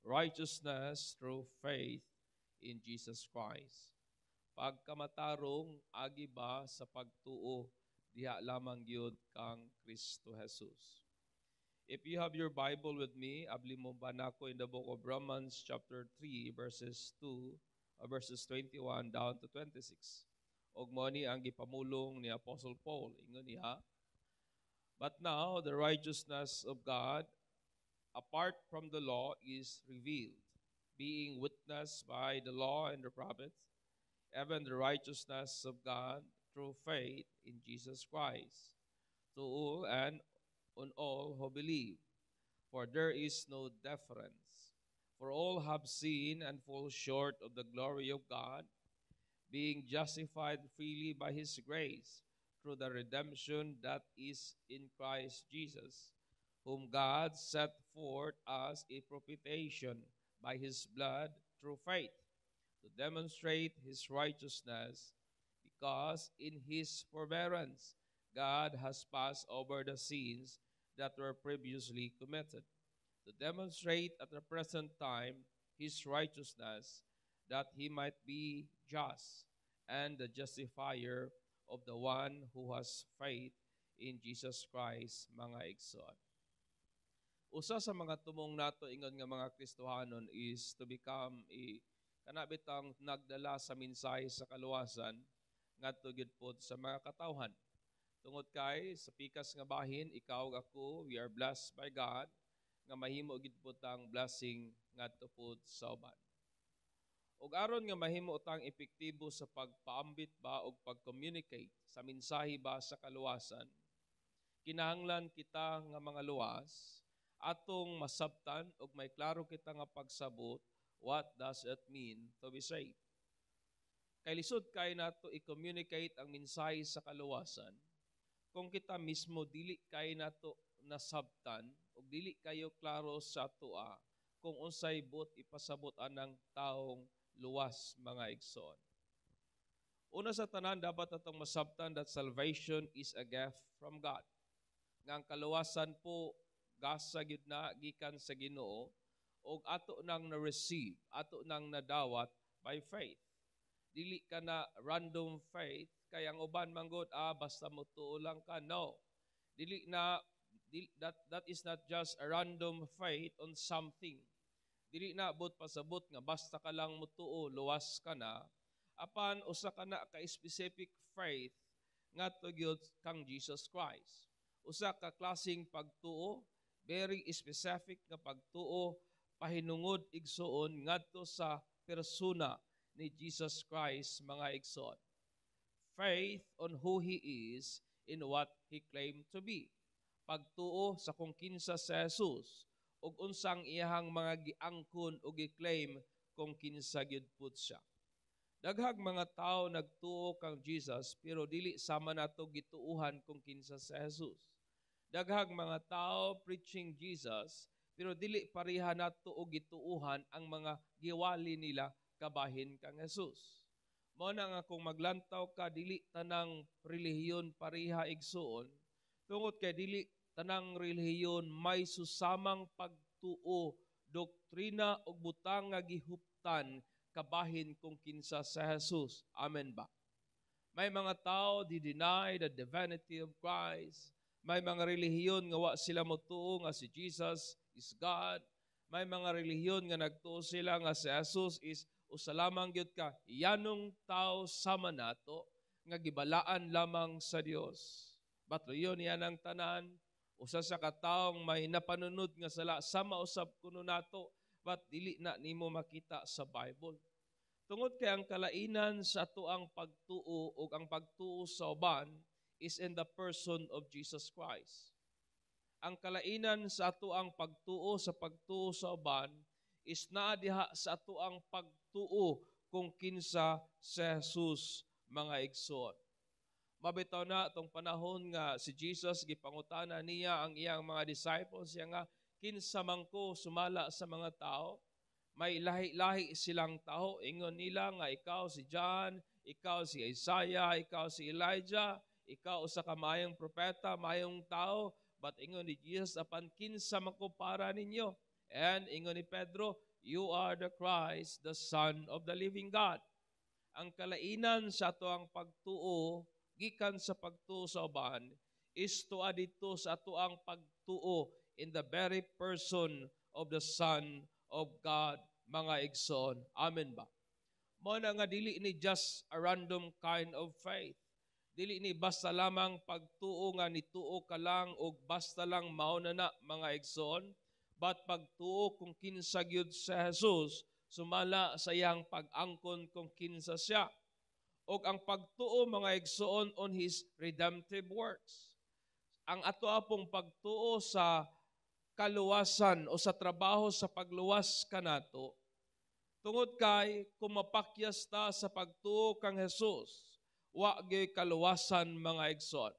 righteousness through faith in Jesus Christ. Pagkamatarong agi ba sa pagtuo diha lamang gyud kang Kristo Jesus. If you have your Bible with me, abli mo ba nako in the book of Romans chapter 3 verses 21 down to 26. Og mo ni ang gipamulong ni Apostle Paul ingon niya, but now the righteousness of God apart from the law is revealed, being witnessed by the law and the prophets, even the righteousness of God through faith in Jesus Christ, to all and on all who believe. For there is no difference. For all have sinned and fall short of the glory of God, being justified freely by His grace through the redemption that is in Christ Jesus, whom God set forth as a propitiation by His blood through faith, to demonstrate His righteousness, because in His forbearance God has passed over the sins that were previously committed, to demonstrate at the present time His righteousness, that He might be just and the justifier of the one who has faith in Jesus Christ, mga igsoon. Usa sa mga tumong nato ingon nga mga Kristohanon is to become kanabitang nagdala sa mensahe sa kaluwasan ngadto gid pod sa mga katawhan. Tungod kay sa pikas nga bahin, ikaw ug ako, we are blessed by God nga mahimo gid pod tang blessing ngadto pod sa uban. Ug aron nga mahimo tang epektibo sa pagpaambit ba og pag-communicate sa mensahe ba sa kaluwasan, kinahanglan kita nga mga luwas atong masabtan ug may klaro kita nga pagsabot what does it mean to be saved. Kay lisod kay nato i-communicate ang mensahe sa kaluwasan kung kita mismo dili kay nato nasabtan ug dili kayo klaro sa tua kung unsay buot ipasabot anang taong luwas, mga igsoon. Una sa tanan, dapat atong masabtan that salvation is a gift from God. Nga ang kaluwasan po gasa gyud na gikan sa Ginoo ug ato nang na-receive, ato nang nadawat by faith. Dili ka na random faith kay ang uban manggod basta motuo lang ka. No. That is not just a random faith on something. Dili na abot pasabot nga basta ka lang motuo luwas ka na, apan usa ka na ka specific faith ngadto gyud kang Jesus Christ. Usa ka klaseng pagtuo, very specific nga pagtuo pahinungod igsoon ngadto sa persona ni Jesus Christ, mga igsoon. Faith on who He is in what He claimed to be. Pagtuo sa kung kinsa si Jesus ug unsang iyahang mga giangkon o gi-claim kung kinsa gyud pud siya. Daghang mga tao nagtuo kang Jesus pero dili sama nato gituuhan kung kinsa si Jesus. Daghang mga tao preaching Jesus pero dili pareha nato og gituuhan ang mga giwali nila kabahin kang Jesus. Mao na nga kung maglantaw ka dili tanang relihiyon pareha igsuon, tungod kay dili tanang relihiyon may susamang pagtuo, doktrina o butang nga gihuptan kabahin kung kinsa sa Jesus. Amen ba? May mga tao di-deny the divinity of Christ. May mga relihiyon nga wa sila motuo nga si Jesus is God. May mga relihiyon nga nagtuo sila nga si Jesus is usa lamang gyud ka yanong tao sama nato nga gibalaan lamang sa Dios. Batloyon yan ang tanan. Usa sa kataong may napanunod nga sala sama usab kuno nato, but dili na nimo makita sa Bible. Tungod kay ang kalainan sa atuang pagtuo ug ang pagtuo sa uban is in the person of Jesus Christ. Ang kalainan sa atuang pagtuo sa uban is naa diha sa atuang pagtuo kung kinsa si Jesus, mga igsoon. Mabitaw na itong panahon nga si Jesus, gipangutana niya ang iyang mga disciples, siya nga, kinsa man ko sumala sa mga tao, may lahi-lahi silang tao, ingon nila nga ikaw si John, ikaw si Isaiah, ikaw si Elijah, ikaw usa ka mayong propeta, mayong tao, but ingon ni Jesus, apan kinsa man ko para ninyo? And ingon ni Pedro, you are the Christ, the Son of the living God. Ang kalainan sa ato ang pagtuo, gikan sa pagtuo sa uban, is tuwa dito sa ato ang pagtuo in the very person of the Son of God, mga igsoon. Amen ba? Mo na nga dili ni just a random kind of faith. Dili ni basta lamang pagtuo nga nituo ka lang o basta lang mauna na mga igsoon, but pagtuo kung kinsa gyud sa Jesus, sumala sa iyang pag-angkon kung kinsa siya. O ang pagtuo mga igsoon on His redemptive works. Ang ato apong pagtuo sa kaluwasan o sa trabaho sa pagluwas kanato, tungod kay kumapakyas ta sa pagtuo kang Jesus, wa gyud kaluwasan mga igsoon.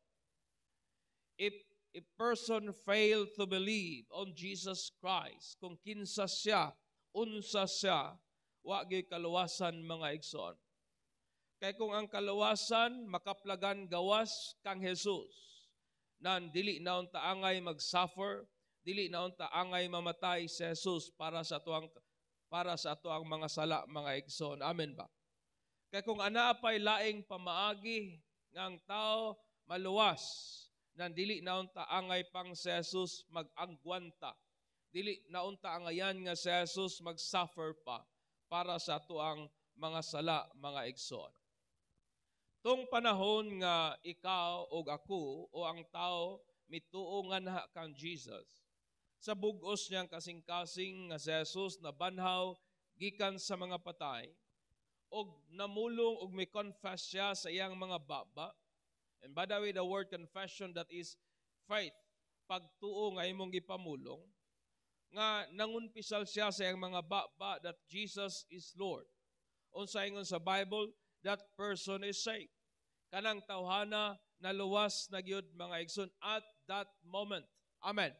If a person fail to believe on Jesus Christ, kung kinsa siya, unsa siya, wa gyud kaluwasan mga igsoon. Kay kung ang kaluwasan makaplagan gawas kang Jesus, nan dili naon ta angay mag-suffer, dili naon ta angay mamatay si Jesus para sa ato ang mga sala mga igsoon. Amen ba? Kaya kung ana pa'y laing pamaagi nga ang tao maluwas, nang dili naon ta angay pang si Jesus mag-agwanta. Dili naon ta angayan nga si Jesus mag-suffer pa para sa ato ang mga sala mga igsoon. Tung panahon nga ikaw o ako o ang tao mituo nga na kang Jesus, sa bugos niyang kasing-kasing nga si Jesus na banhaw gikan sa mga patay, og namulong og may confess siya sa iyang mga baba. And by the way, the word confession, that is faith, pagtuo nga imong gipamulong, nga nangunpisal siya sa iyang mga baba that Jesus is Lord. Unsa ingon sa Bible, that person is saved. Kanang tawhana naluwas na gyud mga igsoon at that moment. Amen.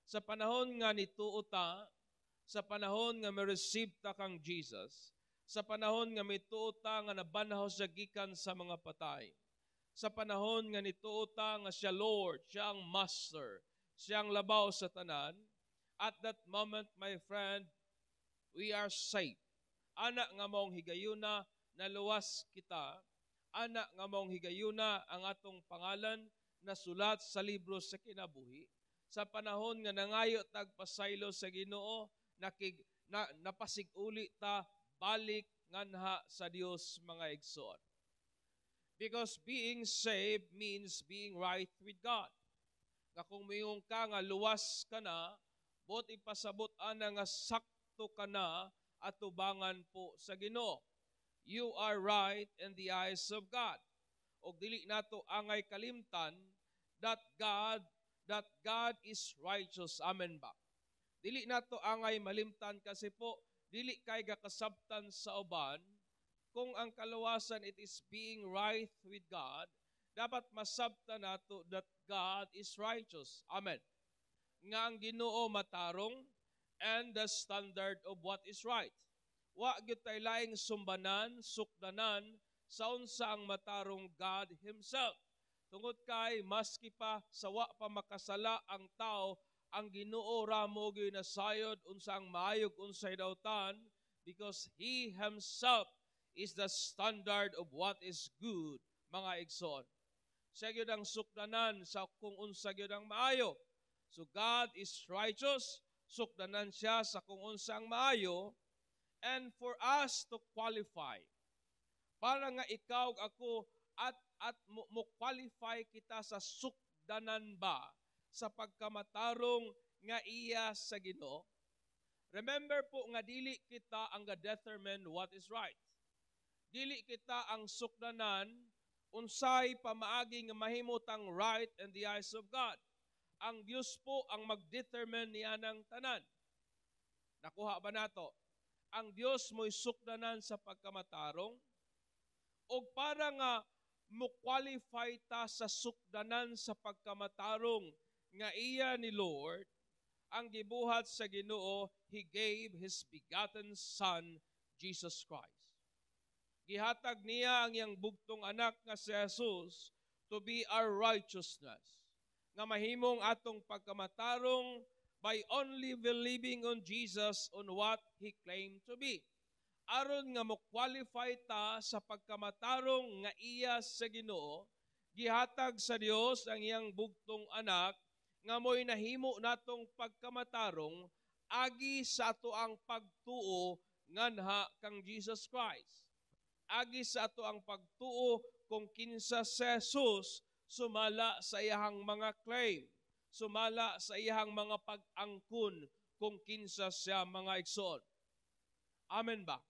Sa panahon nga nituo ta, sa panahon nga ma-receive ta kang Jesus, sa panahon nga mituo ta nga nabanhaw siya gikan sa mga patay, sa panahon nga nituo ta nga siya Lord, siya ang Master, siya ang labaw sa tanan, at that moment, my friend, we are saved. Ana nga mong higayuna, naluwas kita. Ana nga mong higayuna ang atong pangalan na sulat sa libro sa kinabuhi. Sa panahon nga nangayo tagpasaylo sa Ginoo, napasig-uli ta balik nganha sa Dios mga igsoon. Because being saved means being right with God. Nga kung mayong ka nga luwas ka na, bot ipasabot ana nga sakto ka na at tubangan po sa Ginoo. You are right in the eyes of God. O dili nato angay kalimtan that God is righteous. Amen ba? Dili nato angay malimtan kasi po dili kay gakasabtan sa uban kung ang kaluwasan it is being right with God, dapat masabtan nato that God is righteous. Amen. Nga ang Ginoo matarong and the standard of what is right. Wa gyud tay laing sumbanan, sukdanan sa unsa ang matarong God Himself. Tungod kay maski pa sa wa pa makasala ang tao, ang Ginoo ra mo gyud nasayod unsa ang maayog unsay dautan, because He Himself is the standard of what is good, mga igsoon. Siya gyud ang sukdanan sa kung unsa gyud ang maayo. So God is righteous, sukdanan siya sa kung unsa ang maayo, and for us to qualify, para nga ikaw ako at mo qualify kita sa sukdanan ba sa pagkamatarong nga iya sa Ginoo. Remember po nga dili kita ang ga-determine what is right. Dili kita ang sukdanan unsay pamaagi nga mahimutang right in the eyes of God. Ang Dios po ang mag-determine niya ng tanan. Nakuha ba nato? Ang Dios mo'y sukdanan sa pagkamatarong, o para nga mo-qualify ta sa sukdanan sa pagkamatarong nga iya ni Lord, ang gibuhat sa Ginoo, He gave His begotten Son, Jesus Christ. Gihatag niya ang iyang bugtong anak nga si Jesus to be our righteousness, nga mahimong atong pagkamatarong by only believing on Jesus on what He claimed to be. Aron nga mo qualify ta sa pagkamatarong nga iya sa Ginoo, gihatag sa Dios ang iyang bugtong anak nga mo'y nahimo natong pagkamatarong agi sa ato ang pagtuo nganha kang Jesus Christ. Agi sa ato ang pagtuo kung kinsa si Jesus sumala sa iyang mga claim, sumala sa iyang mga pag-angkon kung kinsa siya mga igsoon. Amen ba?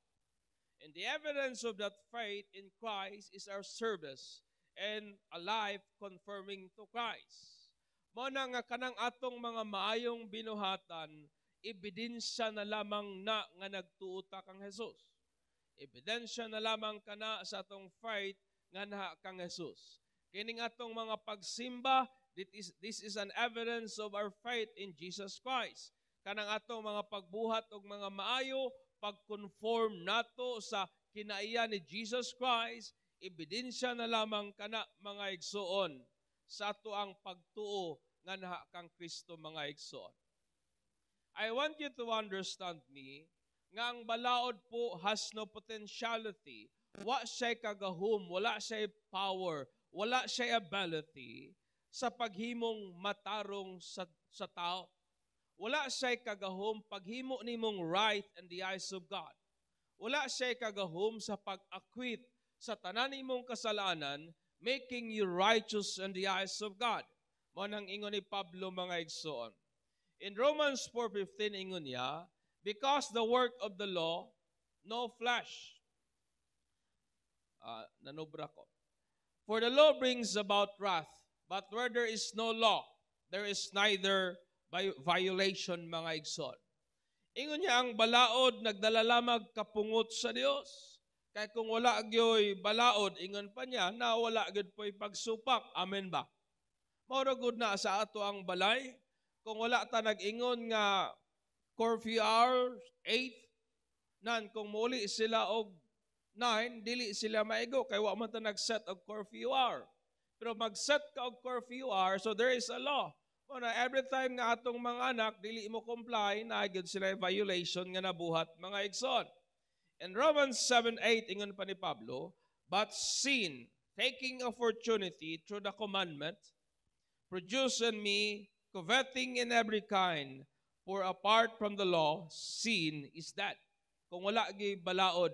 And the evidence of that faith in Christ is our service and a life confirming to Christ. Mo na nga kanang atong mga maayong binuhatan, ebidensya na lamang na nga nagtuota kang Jesus. Ebidensya na lamang kana sa atong faith nga naha kang Jesus. Kining atong mga pagsimba, this is an evidence of our faith in Jesus Christ. Kanang atong mga pagbuhat og mga maayo, pag-conform nato sa kinaiya ni Jesus Christ, ebidensya na lamang kana mga igsoon sa ato ang pagtuo nga naha kang Kristo mga igsoon. I want you to understand me nga ang balaod po has no potentiality. Wa siya kagahom, wala siya power, wala siya ability sa paghimong matarong sa tao. Wala siya kagahom paghimo nimong right in the eyes of God. Wala siya kagahom sa pag-acquit sa tanan nimong kasalanan, making you righteous in the eyes of God. Mo nang ingon ni Pablo mga igsoon. In Romans 4:15 ingon niya, because the work of the law, no flesh. Nanubra ko. For the law brings about wrath, but where there is no law, there is neither violation mga igsoon. Ingon niya ang balaod nagdala lamang kapungot sa Dios. Kaya kung wala agyoy balaod, ingon pa niya na wala agad po'y pagsupak. Amen ba? Maura good na sa ato ang balay. Kung wala ta nag-ingon nga curfew hour, 8, nan kung muli sila og 9, dili sila maigo. Kaya wa man ta nag-set og curfew hour. Pero mag-set ka og curfew hour, so there is a law. Una, every time nga atong mga anak, dili mo comply, na agad sila violation nga nabuhat mga igsoon. In Romans 7:8, ingon pa ni Pablo, but sin, taking opportunity through the commandment, produce in me coveting in every kind, for apart from the law, sin is that. Kung wala gi balaod,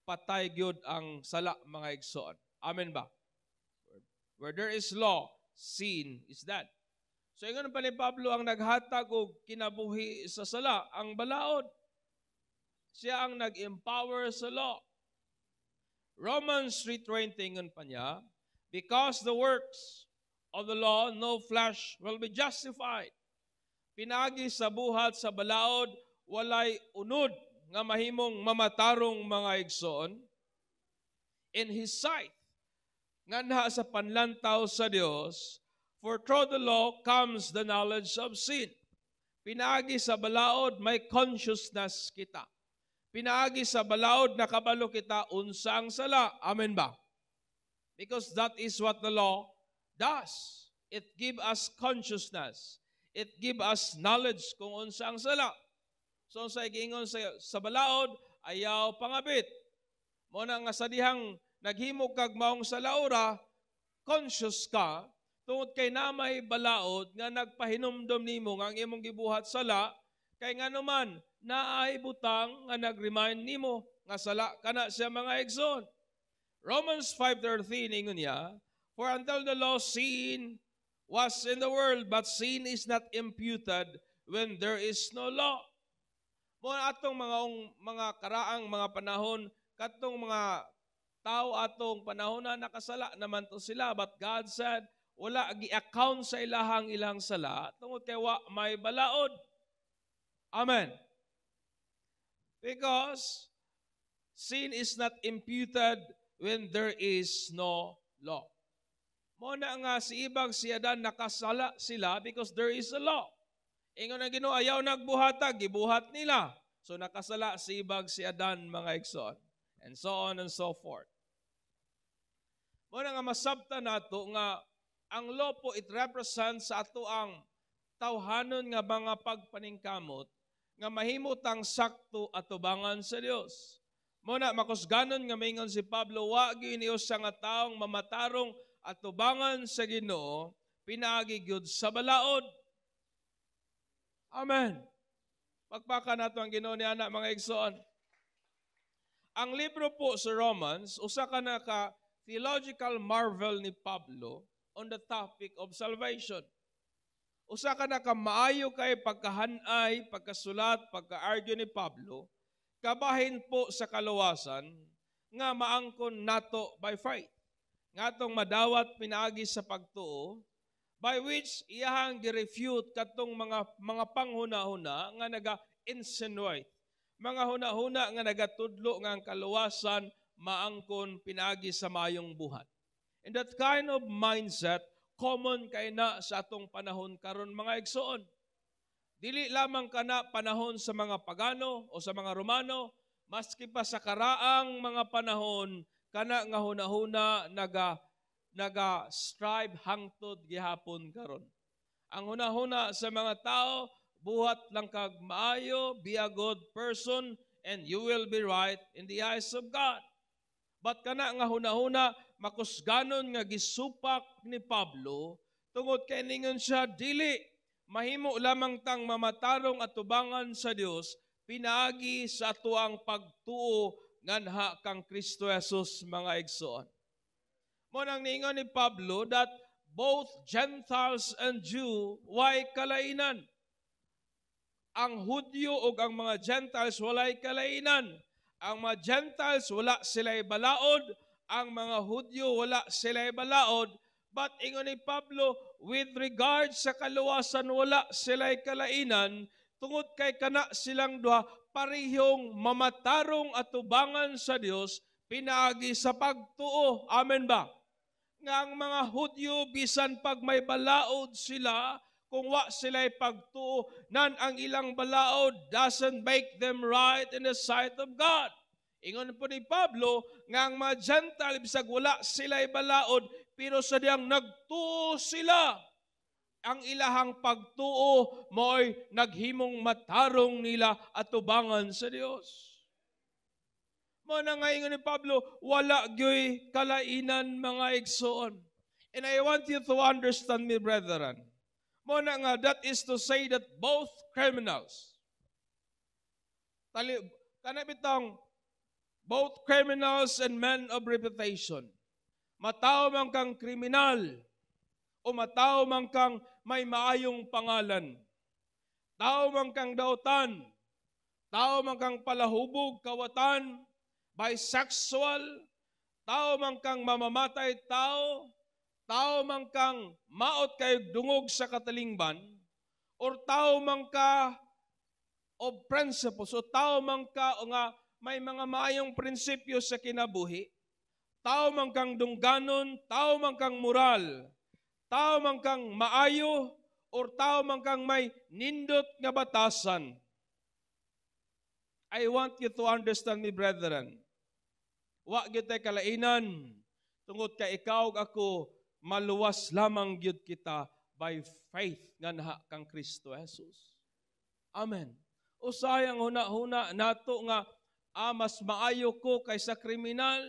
patay gyud ang sala mga igsoon. Amen ba? Where there is law, sin is that. So ingon pa ni Pablo ang naghatag og kinabuhi sa sala, ang balaod. Siya ang nag-empower sa law. Romans 3:20 ingon pa niya, because the works of the law, no flesh will be justified. Pinagi sa buhat sa balaod, walay unod nga mahimong mamatarong mga igsoon in His sight. Nganha sa panlantaw sa Dios, for through the law comes the knowledge of sin. Pinagi sa balaod, may consciousness kita. Pinagi sa balaod, nakabalo kita unsang sala. Amen ba? Because that is what the law does. It give us consciousness. It give us knowledge kung unsang sala. So sa giingon sa balaod, ayaw pangabit. Mo na nga sa dihang naghimo kag maong salaura, conscious ka, tungod kay namay balaod nga nagpahinumdom nimo nga ang imong gibuhat sala, kay nga naman naay butang nga nag-remind nimo nga sala kana siya mga igsoon. Romans 5:13 ingon niya, for until the law sin was in the world, but sin is not imputed when there is no law. Mo atong mga karaang mga panahon, katong mga tao atong panahon na nakasala naman to sila, but God said wala gi-account sa ilang sala tungod kay wa may balaod. Amen. Because sin is not imputed when there is no law. Mo na nga si ibang si Adan nakasala sila because there is a law. Ingon ang Ginoo ayaw nagbuhatag, gibuhat nila. So nakasala si ibang si Adan mga igsoon. And so on and so forth. Mo na nga masabta nato nga ang law po it represents sa ato ang tawhanon nga mga pagpaningkamot nga mahimutang sakto atubangan sa Dios. Muna makusganon nga maingon si Pablo, wa gyud niyo sa nga taong mamatarong atubangan sa Ginoo pinaagi gyud sa balaod. Amen. Pagpaka nato ang Ginoo ni ana mga igsoon. Ang libro po sa Romans usa ka na ka theological marvel ni Pablo on the topic of salvation. Usa ka na ka maayo kay pagkahanay, pagkasulat, pagka-argue ni Pablo, kabahin po sa kaluwasan nga maangkon nato by faith. Ngatong madawat pinaagi sa pagtuo, by which iyahang gi-refute katong mga panghuna-huna nga naga-insinuate. Mga huna-huna nga nagatudlo nga ang kaluwasan maangkon pinaagi sa mayong buhat. And that kind of mindset common kay na sa atong panahon karon mga igsoon. Dili lamang kana panahon sa mga pagano o sa mga Romano, maski pa sa karaang mga panahon kana nga hunahuna naga-strive hangtod gihapon karon. Ang hunahuna sa mga tao, buhat lang kag maayo, be a good person, and you will be right in the eyes of God. But kana nga hunahuna, makusganon nga gisupak ni Pablo, tungod kay ningon siya, dili, mahimo lamang tang mamatarong atubangan sa Dios pinaagi sa atuang pagtuo nganha kang Kristo Jesus mga igsoon. Mo nang ningon ni Pablo that both Gentiles and Jew way kalainan. Ang Hudyo ug ang mga Gentiles walay kalainan. Ang mga Gentiles wala sila'y balaod, ang mga Hudyo wala sila'y balaod, but ingon ni Pablo, with regard sa kaluwasan wala sila'y kalainan, tungod kay kana silang duha parehong mamatarong atubangan sa Dios pinaagi sa pagtuo. Amen ba? Nga ang mga Hudyo bisan pag may balaod sila, kung wa sila'y pagtuo, nan ang ilang balaod doesn't make them right in the sight of God. Ingon po ni Pablo, nga ang mga Gentile, bisag wala sila'y balaod, pero sa diyang nagtuo sila. Ang ilahang pagtuo mo'y naghimong matarong nila atubangan sa Dios. Mo na nga ingon ni Pablo, wala gyoy kalainan mga igsoon. And I want you to understand me, brethren. Mo na nga, that is to say that both criminals, kanabitang both criminals and men of reputation, matao man kang kriminal o matao man kang may maayong pangalan, tao man kang dautan, tao man kang palahubog, kawatan, bisexual, tao man kang mamamatay tao, tao man kang maot kay dungog sa katalingban, or tao man ka of principles, o tao man ka o nga may mga maayong prinsipyo sa kinabuhi, tao man kang dungganon, tao man kang moral, tao man kang maayo, or tao man kang may nindot nga batasan. I want you to understand me, brethren. Wa gyud tay kalainan, tungod kay ikaw ug ako, maluwas lamang gyud kita by faith nganha kang Kristo Jesus. Amen. Usayang huna-huna nato nga mas maayo ko kaysa kriminal,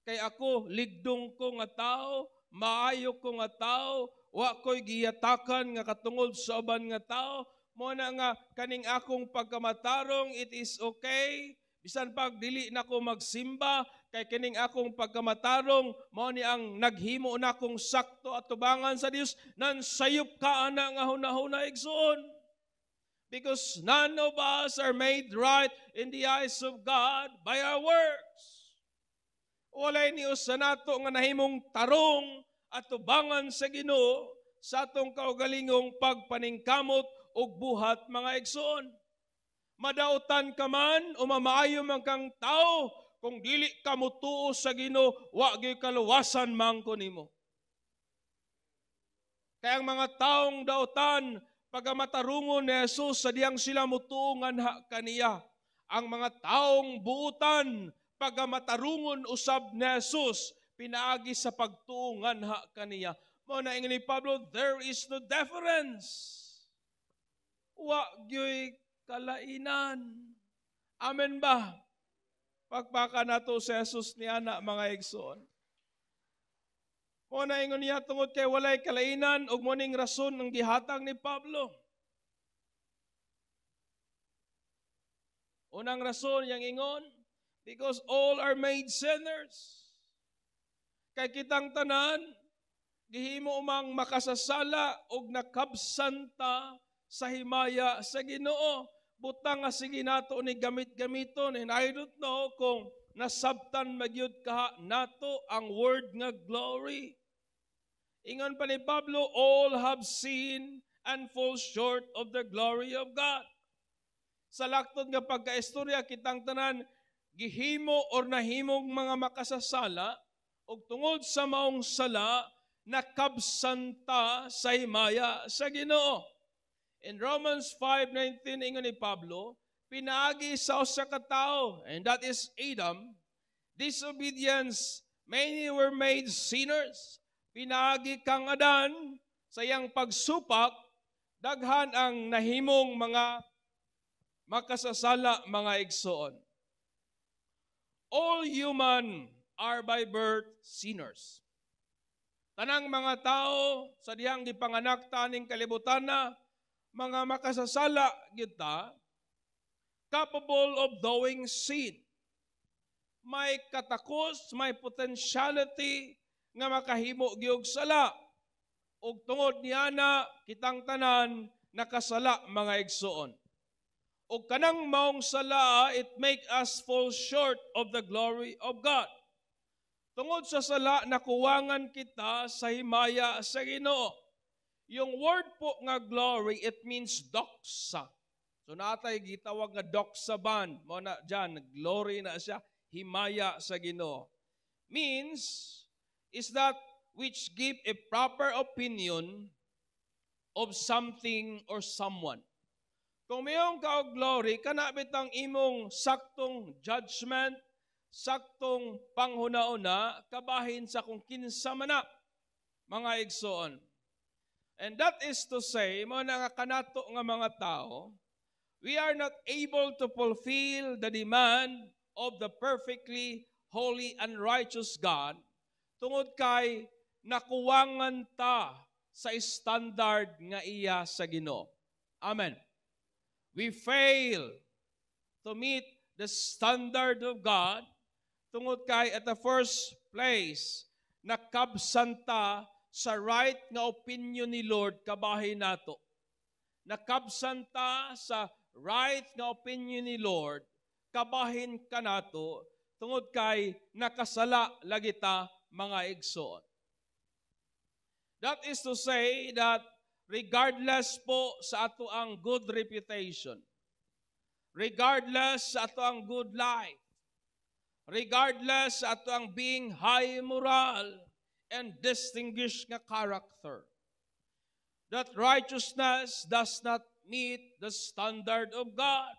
kay ako ligdong ko nga tao, maayo ko nga tao, wa ko'y giyatakan nga katungod sa uban nga tao, mo na nga kaning akong pagkamatarong, it is okay, bisan pag dili na ko magsimba, kay kining akong pagkamatarong, mao ni ang naghimo na kong sakto at tubangan sa Dios, nan sayop ka ana nga hunahuna igsoon. Because none of us are made right in the eyes of God by our works. Walay niyo sa nato nga nahimong tarong at tubangan sa Ginoo sa atong kaugalingong pagpaningkamot ug buhat mga igsoon. Madautan ka man o mamaayo man kang tao, kung dili ka mutuo sa Ginoo, wa gyud kaluwasan mangko nimo. Kaya ang mga taong dautan, pagamatarungon ni Jesus sa diyang sila mutuungan kaniya. Ang mga taong buutan, pagamatarungon usab ni Jesus, pinaagi sa pagtuungan kaniya. Mo na ingon ni Pablo, there is no difference. wa gyoy kalainan. Amen ba? Pagpaka nato sa Jesus ni ana mga igsoon. Mo na ingon niya tungod kay walay kalainan ug mo ning rason ng gihatag ni Pablo. Unang rason yang ingon, because all are made sinners. Kay kitang tanan, gihimo mang makasasala og nakabsanta sa himaya sa Ginoo. Butang nga sige nato ni gamit-gamiton, and I don't know kung nasabtan magyud kaha nato ang word nga glory. Ingon pa ni Pablo, all have sinned and fall short of the glory of God. Sa laktod nga pagkaistorya kitang tanan gihimo or nahimong mga makasasala ug tungod sa maong sala nakabsanta sa himaya sa Ginoo. In Romans 5:19 ingon ni Pablo, pinaagi sa usa ka tawo, and that is Adam, disobedience, many were made sinners. Pinaagi kang Adan sa iyang pagsupak, daghan ang nahimong mga makasasala mga igsoon. All human are by birth sinners. Tanang mga tao sa dihang gipanganak taning kalibutan na mga makasasala kita, capable of doing sin. May katakos, may potentiality nga makahimo gyud sala. Ug tungod niana kitang tanan nakasala mga igsoon. O kanang maong sala, it make us fall short of the glory of God. Tungod sa sala, nakuwangan kita sa himaya sa Ginoo. Yung word po nga glory, it means doxa. So natay gitawag nga doxa ban. Mo na dyan, glory na siya, himaya sa Ginoo. Means, is that which give a proper opinion of something or someone. Kung mayong kaog glory, kanabit ang imong saktong judgment, saktong panghuna-una, kabahin sa kung kinsa man na, mga igsoon. And that is to say, mga kanato nga mga tao, we are not able to fulfill the demand of the perfectly holy and righteous God, tungod kay nakuwangan ta sa standard nga iya sa Ginoo. Amen. We fail to meet the standard of God tungod kay at the first place nakabsanta sa right nga opinion ni Lord kabahin nato. Nakabsanta sa right nga opinion ni Lord kabahin kanato tungod kay nakasala lagi ta mga igsoon. That is to say that regardless po sa ato ang good reputation, regardless sa ato ang good life, regardless sa ato ang being high moral and distinguished nga character, that righteousness does not meet the standard of God.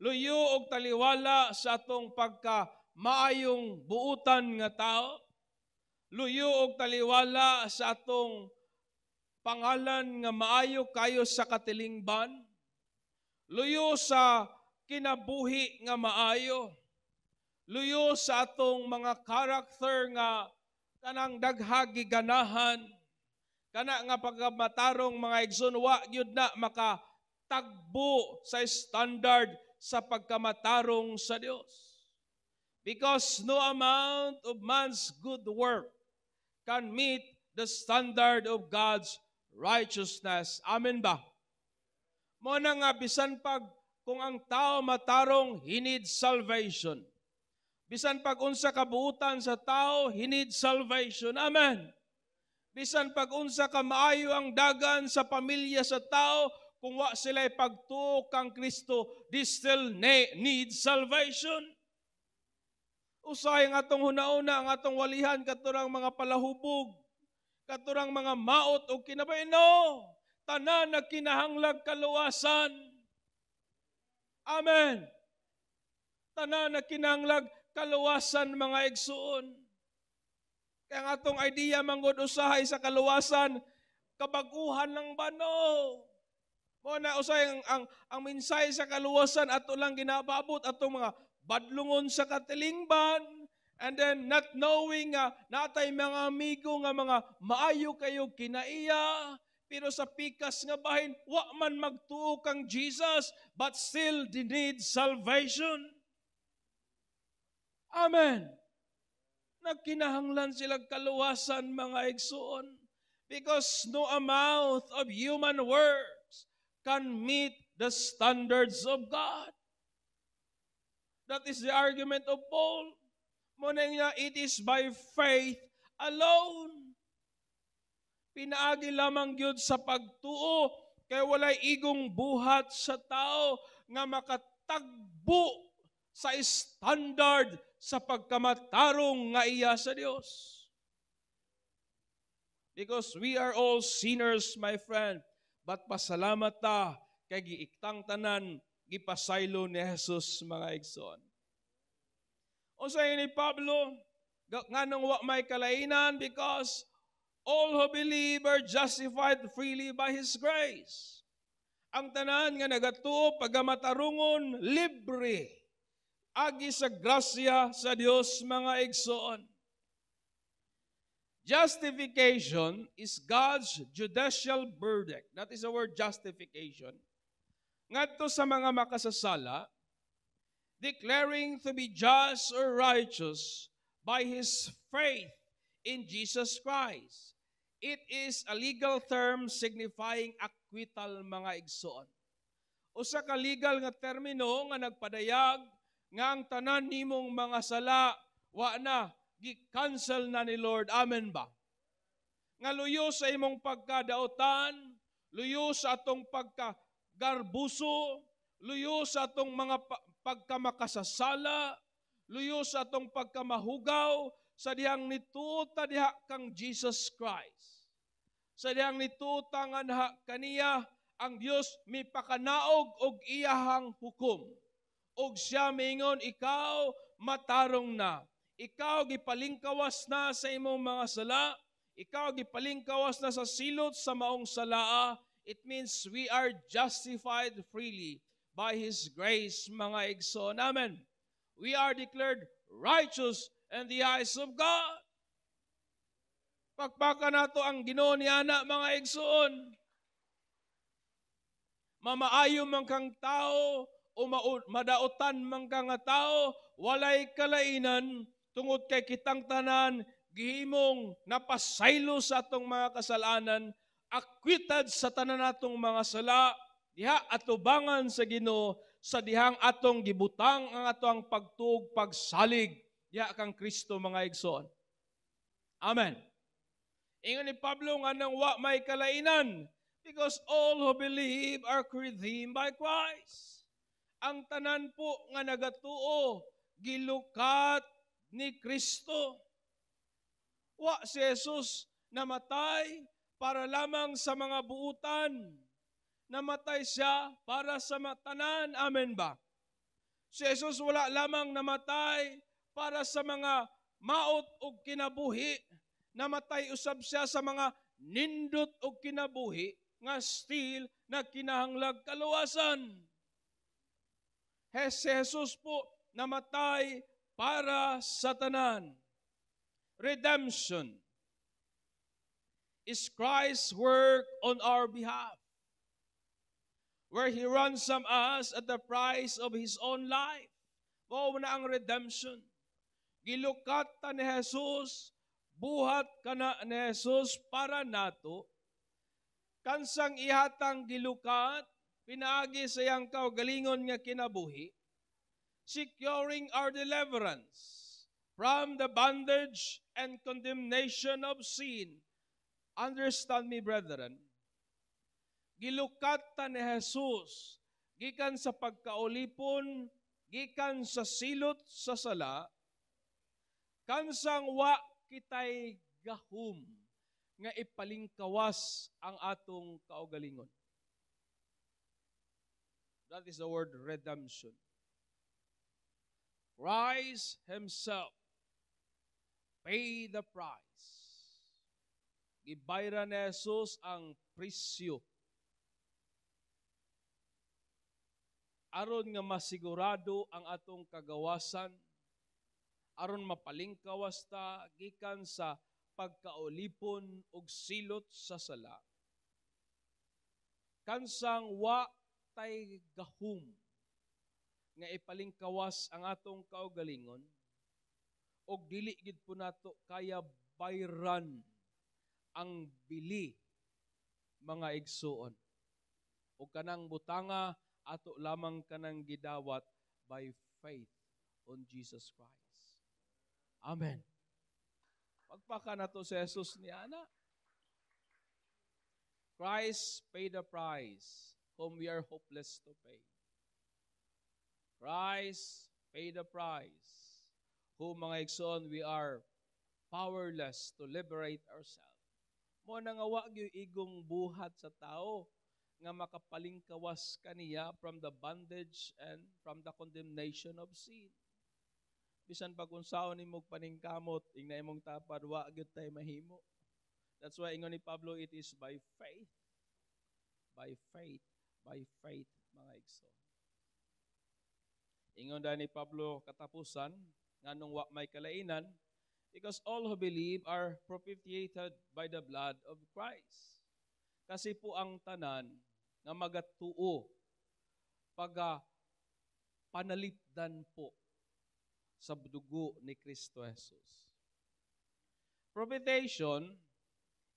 Luyo og taliwala sa atong pagka-maayong buutan nga tao, luyo og taliwala sa atong pangalan nga maayo kayo sa katilingban, luyo sa kinabuhi nga maayo, luyo sa atong mga karakter nga kanang daghagi ganahan, kana nga pagkamatarong mga igsoon, wa gyud na makatagbo sa standard sa pagkamatarong sa Dios. Because no amount of man's good work can meet the standard of God's righteousness. Amen ba? Mo na nga bisan pag kung ang tao matarong, he needs salvation. Bisan pag unsa kabuutan sa tao, he needs salvation. Amen. Bisan pag unsa ka maayo ang dagan sa pamilya sa tao, kung wa sila'y pagtuo kang Kristo, they still need salvation. Usay ang atong hunauna, ang atong walihan, katurang mga palahubog, katurang mga maot o kinabay. No! Tanan na kinahanglag kaluwasan. Amen. Tanan na kinahanglag kaluwasan mga igsuon. Kaya ang atong idea manggod usahay sa kaluwasan, kabaguhan ng bano. Mo na usay ang mensahe sa kaluwasan ato lang ginababot atong mga badlungon sa katilingban, and then not knowing natay mga amigo nga mga maayo kayo kinaiya, pero sa pikas nga bahin wa man magtuo kang Jesus but still they need salvation. Amen. Nagkinahanglan silang kaluwasan mga igsoon, because no amount of human works can meet the standards of God. That is the argument of Paul. Muna niya, it is by faith alone. Pinaagi lamang yun sa pagtuo, kaya walay igong buhat sa tao nga makatagbo sa standard sa pagkamatarong nga iya sa Dios. Because we are all sinners, my friend. But pasalamat ta kay giiktang tanan gipasaylo ni Jesus mga igsoon. Unsay ni Pablo nganong wa may kalainan, because all who believe are justified freely by His grace. Ang tanan nga nagatuo pagamatarungon libre agi sa grasya sa Dios mga igsoon. Justification is God's judicial verdict. That is the word justification. Ngadto sa mga makasasala, declaring to be just or righteous by his faith in Jesus Christ. It is a legal term signifying acquittal mga igsoon. Usa ka legal nga termino nga nagpadayag nga ang tanan nimong mga sala wa na gi-cancel na ni Lord. Amen ba? Nga luyo sa imong pagkadaotan, luyo sa atong pagkagarbuso, luyo sa atong mga pagkamakasasala, luyo sa atong pagkamahugaw, sa dihang nituta diha kang Jesus Christ. Sa dihang nituta nga naha kaniya, ang Dios mipakanaog og iyahang hukom. Og siya mingon, ikaw matarong na. Ikaw gipalingkawas na sa imong mga sala. Ikaw gipalingkawas na sa silot sa maong salaa. It means we are justified freely by His grace, mga igsoon. Amen. We are declared righteous in the eyes of God. Pagpaka nato ang Ginoo ni ana, mga igsoon. Mamaayo man kang tao o madaotan man kang nga tao, walay kalainan tungod kay kitang tanan gihimong napasaylo sa atong mga kasalanan, acquitted sa tanan natong mga sala, diha atubangan sa Ginoo sa dihang atong gibutang ang atong pagtuog pagsalig diha kang Kristo, mga igsoon. Amen. Ingon ni Pablo nga nang wa may kalainan, because all who believe are redeemed by Christ. Ang tanan po nga nagatuo gilukat ni Kristo. Wa si Jesus namatay para lamang sa mga buutan. Namatay siya para sa matanan. Amen ba? Si Jesus wala lamang namatay para sa mga maot o kinabuhi. Namatay usab siya sa mga nindot o kinabuhi nga still na kinahanglag kaluwasan. Si Jesus po namatay para sa tanan. Redemption is Christ's work on our behalf, where He ransomed us at the price of His own life. Mao na ang redemption. Gilukat ta ni Jesus, buhat kana ni Jesus para nato. Kansang ihatang gilukat, pinaagi sa iyang kaugalingon nga kinabuhi, securing our deliverance from the bondage and condemnation of sin. Understand me, brethren. Gilukat ta ni Jesus, gikan sa pagkaulipon, gikan sa silot sa sala, kansang wa kitay gahum nga ipalingkawas ang atong kaugalingon. That is the word redemption. Christ Himself paid the price. Gibayra ni Jesus ang presyo aron nga masigurado ang atong kagawasan, aron mapalingkawas ta gikan sa pagkaulipon og silot sa sala. Kansang wa tay gahum nga ipalingkawas ang atong kaugalingon, og dili gid po nato kaya bayran ang bili, mga igsuon. O kanang butanga, ato lamang kanang gidawat by faith on Jesus Christ. Amen. Pagpaka na to si Jesus ni Ana. Christ paid the price whom we are hopeless to pay. Christ paid the price whom, mga igsoon, we are powerless to liberate ourselves. Mo na nga wa gyud igong buhat sa tao nga makapalingkawas kaniya from the bondage and from the condemnation of sin. Bisan pag unsaon nimo paningkamot, ingna imong tapad, wa gyud tay mahimo. That's why ingon ni Pablo, it is by faith. By faith, by faith, mga igsoon. Ingon da ni Pablo katapusan, nganong wa may kalainan, because all who believe are propitiated by the blood of Christ. Kasi po ang tanan nga magatuo pag panalipdan po sa dugo ni Kristo Jesus. Propitiation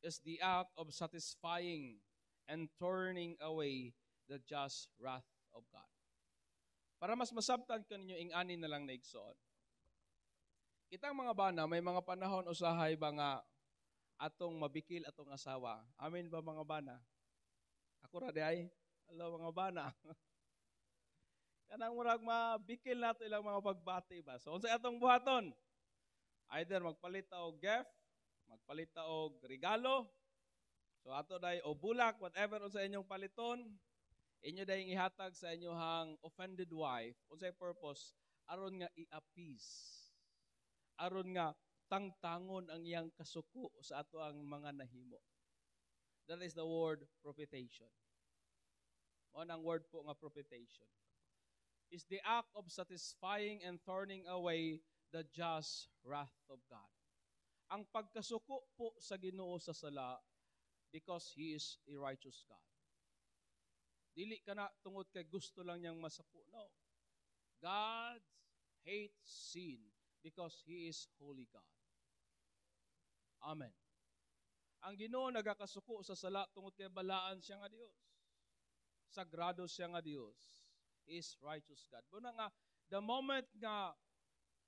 is the act of satisfying and turning away the just wrath of God. Para mas masabtan kaninyo, ing-ani na lang na igsoon. Kitang mga bana, may mga panahon usahay ba nga atong mabikil atong asawa. Amin ba mga bana? Ako ra di ay, hello mga bana. Kanang murag mabikil nato ilang mga pagbati ba. So unsay atong buhaton? Either magpalit ta og gift, magpalit ta og regalo. So ato day o bulak, whatever unsa inyong paliton, inyo day ihatag sa inyohang offended wife. Unsay purpose? Aron nga i-appease. Aron nga tangtangon ang iyang kasuko sa ato ang mga nahimo. That is the word propitiation. Mo ang word po nga propitiation. Is the act of satisfying and turning away the just wrath of God. Ang pagkasuko po sa Ginoo sa sala because He is a righteous God. Dili ka na tungod kay gusto lang niyang masapo. No. God hates sin because He is holy God. Amen. Ang Ginoo nagakasuko sa sala tungod kay balaan siya nga Dios. Sagrado siya nga Dios. He is righteous God. Muna nga, the moment nga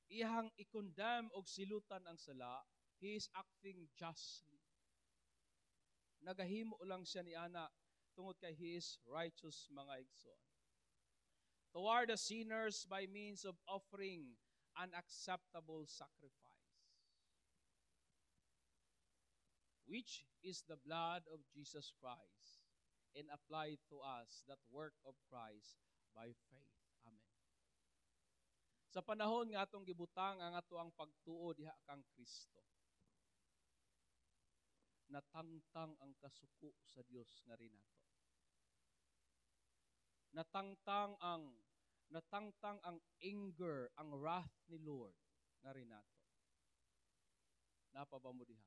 iyang i-condemn og silutan ang sala, He is acting justly. Nagahimo lang siya ni Ana tungod kay He is righteous, mga igsoon. Toward the sinners by means of offering an acceptable sacrifice, which is the blood of Jesus Christ, and applied to us that work of Christ by faith. Amen. Sa panahon nga atong gibutang ang ato ang pagtuo diha kang Kristo, natangtang ang kasuko sa Dios nga rinato. Natangtang ang anger, ang wrath ni Lord nga rinato. Napa ba mo diha?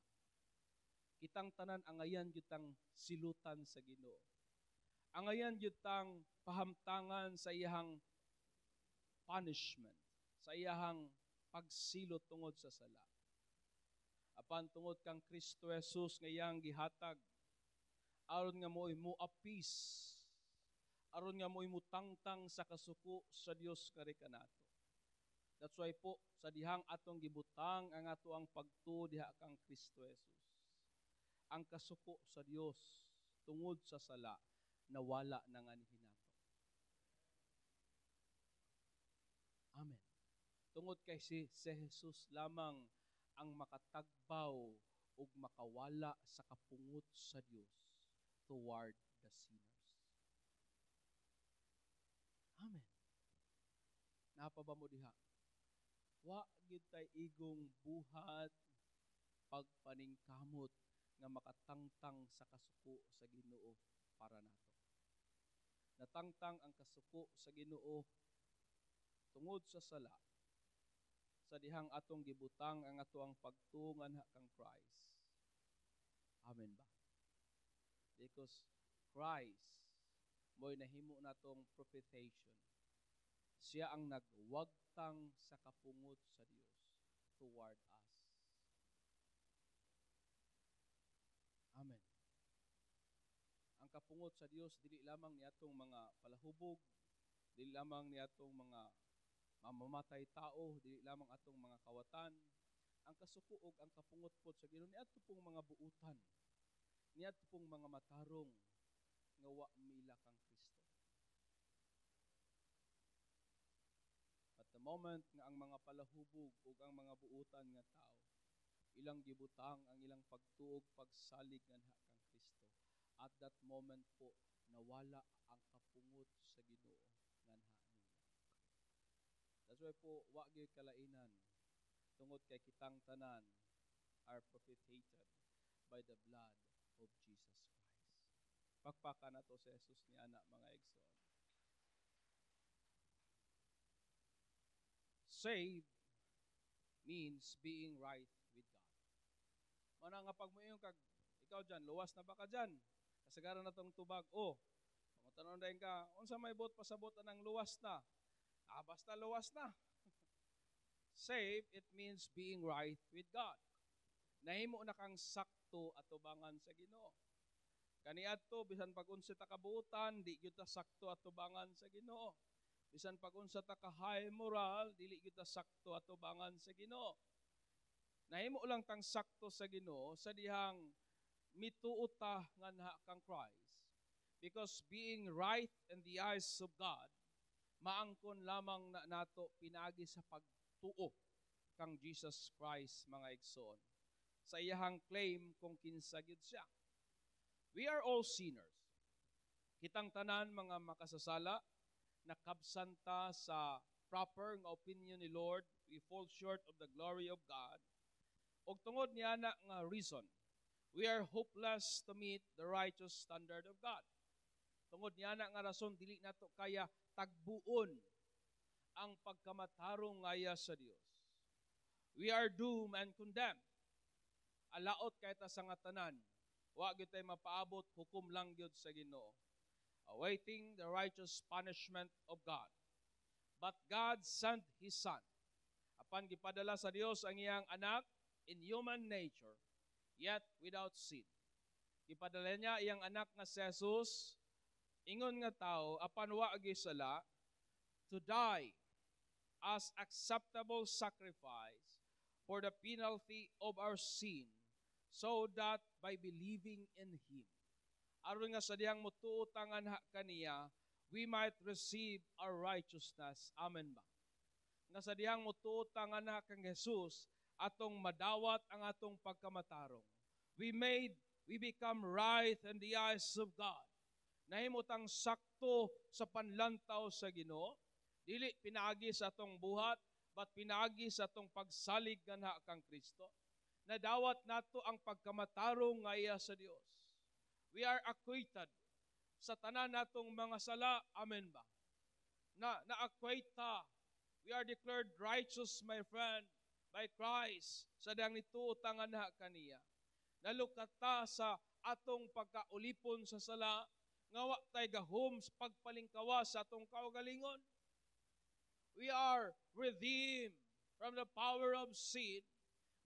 Kitang tanan angayan gyutang silutan sa Ginoo. Angayan gyutang pahamtangan sa iyang punishment, sa iyang pagsilot tungod sa sala. Apan tungod kang Kristo Jesus nga iyang gihatag, aron nga mo'y mo-appease, aron nga mo'y mutangtang sa kasuko sa Dios kari kanato. That's why po, sa dihang atong gibutang ang ato ang pagtuo diha kang Kristo Jesus. Ang kasuko sa Dios tungod sa sala, nawala na nga ni hinato. Amen. Tungod kay si Jesus lamang ang makatagbaw ug makawala sa kapungot sa Dios toward the sinners. Amen. Napa ba mo diha? Wa gyud tay igong buhat pagpaningkamot nga makatangtang sa kasuko sa Ginoo para nato. natangtang ang kasuko sa Ginoo tungod sa sala, sa dihang atong gibutang ang ato ang pagtuo nganha kang Christ. Amen ba? Because Christ mo'y nahimo natong propitiation. Siya ang nagwagtang sa kapungot sa Dios toward us. Amen. Ang kapungot sa Dios dili lamang niadtong mga palahubog, dili lamang niadtong mga mamamatay tao, dili lamang atong mga kawatan. Ang kasuko ug ang kapungot pod sa Ginoo niadto pong mga buutan, niadto pong mga matarong nga wa mila kang Kristo. At the moment nga ang mga palahubog ug ang mga buutan nga tao ilang gibutang ang ilang pagtuog pagsalig nganha kang Kristo, at that moment po nawala ang kapungot sa Ginoo nganha nila. That's why po wa gyud kalainan tungod kay kitang tanan are propitiated by the blood of Jesus Christ. Pakpakan nato sa Jesus ni ana mga igsoon. Saved means being right with God. Mana nga pagmuyon kag ikaw dyan, luwas na ba ka dyan? Kasagaran na tong tubag, pangutanon dahin ka, unsa may bot pasabot ang luwas na? Basta luwas na. Saved, it means being right with God. Nahimo na kang sakto atubangan sa Ginoo. Kaniadto bisan pag-unsa ta kabuutan, di gyud ta sakto atubangan sa Ginoo. Bisan pag-unsa ta ka high moral, dili gyud ta sakto atubangan sa Ginoo. Nahimo lang tang sakto sa Ginoo sa dihang mituo ta nganha kang Christ. Because being right in the eyes of God, maangkon lamang na nato pinagi sa pagtuo kang Jesus Christ mga igsoon. Sa iyahang claim kung kinsa gyud siya. We are all sinners. Kitang tanan mga makasasala, nakabsan ta sa proper nga opinion ni Lord, we fall short of the glory of God. Og tungod niya na nga reason, we are hopeless to meet the righteous standard of God. Tungod niya na nga rason, dili nato kaya tagbuon ang pagkamatarong ngaya sa Dios. We are doomed and condemned. Alaot kay ta sa nga tanan, wa gyud tay mapaabot, hukom lang gyud sa Ginoo, awaiting the righteous punishment of God. But God sent His Son. Apan gipadala sa Dios ang iyang anak in human nature, yet without sin. Gipadala niya iyang anak nga si Jesus, ingon nga tao, apan wa gisala, to die as acceptable sacrifice for the penalty of our sin, so that by believing in Him, aron nga sa dihang mutuotangan kaniya, we might receive our righteousness. Amen ba? Nga sa dihang mutuotangan kang Jesus, atong madawat ang atong pagkamatarong. We become right in the eyes of God. Nahimutang sakto sa panlantaw sa Ginoo, dili pinaagi sa atong buhat, but pinaagi sa atong pagsalig nganha kang Kristo. Nadawat nato ang pagkamatarong ngaya sa Dios. We are acquitted sa tanan natong mga sala. Amen ba? Na-acquit ta. We are declared righteous, my friend, by Christ sa dang nituotangan na kaniya. Nalukat ta sa atong pagkaulipon sa sala, nga wa tay gahom sa pagpalingkawa sa atong kaugalingon. We are redeemed from the power of sin,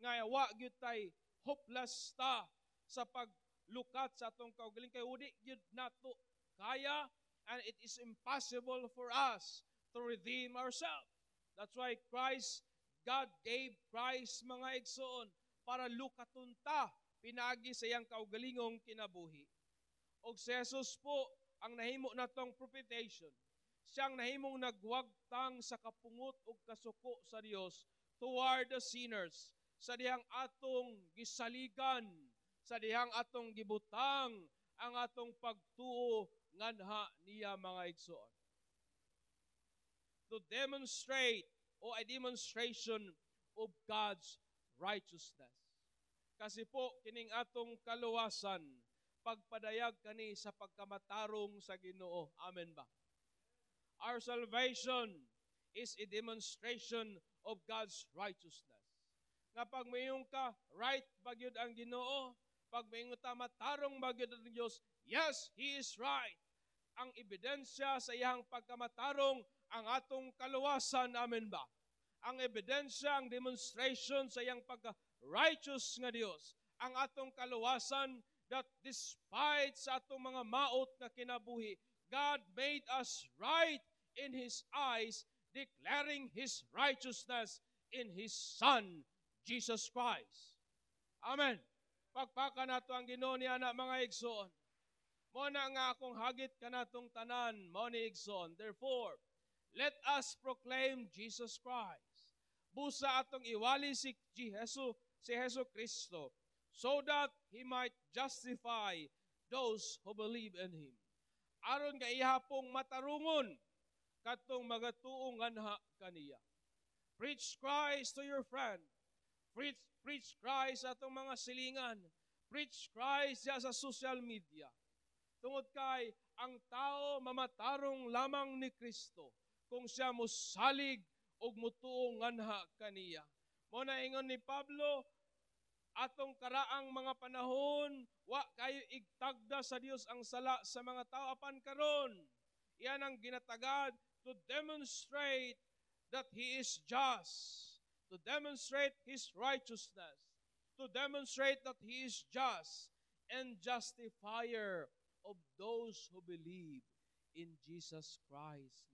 nga wa gyud tay hopeless ta sa paglukat sa atong kaugalingon, kay udi gyud nato kaya, and it is impossible for us to redeem ourselves. That's why God gave Christ mga igsoon para lukaton ta pinagi sa iyang kaugalingong kinabuhi. Og si Jesus po ang nahimo natong propitiation. Siyang nahimong nagwagtang sa kapungot ug kasuko sa Dios toward the sinners, sa dihang atong gisaligan, sa dihang atong gibutang ang atong pagtuo nganha niya mga igsoon. To demonstrate o a demonstration of God's righteousness. Kasi po kining atong kaluwasan, pagpadayag kani sa pagkamatarong sa Ginoo. Amen ba? Our salvation is a demonstration of God's righteousness. Nga pag mayong ka, right bagyod ang Ginoo, pag mayong ta matarong bagyod ang Diyos, yes, He is right. Ang ebidensya sa iyang pagkamatarong ang atong kaluwasan. Amen ba? Ang ebidensya, ang demonstration sa iyang pagka-righteous nga Dios, ang atong kaluwasan that despite sa atong mga maot na kinabuhi, God made us right in His eyes, declaring His righteousness in His Son, Jesus Christ. Amen. Pagpaka nato ang Ginoo niya na mga igsoon. Mo na nga akong hagit kanatong tanan, mo ni igsoon. Therefore, let us proclaim Jesus Christ. Busa atong iwali si Jesu Kristo, so that He might justify those who believe in Him. Aron nga ihapong matarungon katong magatuong anha kaniya. Preach Christ to your friend. Preach Christ sa atong mga silingan. Preach Christ sa social media. Tungod kay ang tao mamatarong lamang ni Kristo kung siya mosalig og mutuong anha kaniya. Mo na ingon ni Pablo, atong karaang mga panahon, wa kayo igtagda sa Dios ang sala sa mga tao apan karon. Iyan ang ginatagad to demonstrate that He is just, to demonstrate His righteousness, to demonstrate that He is just and justifier of those who believe in Jesus Christ.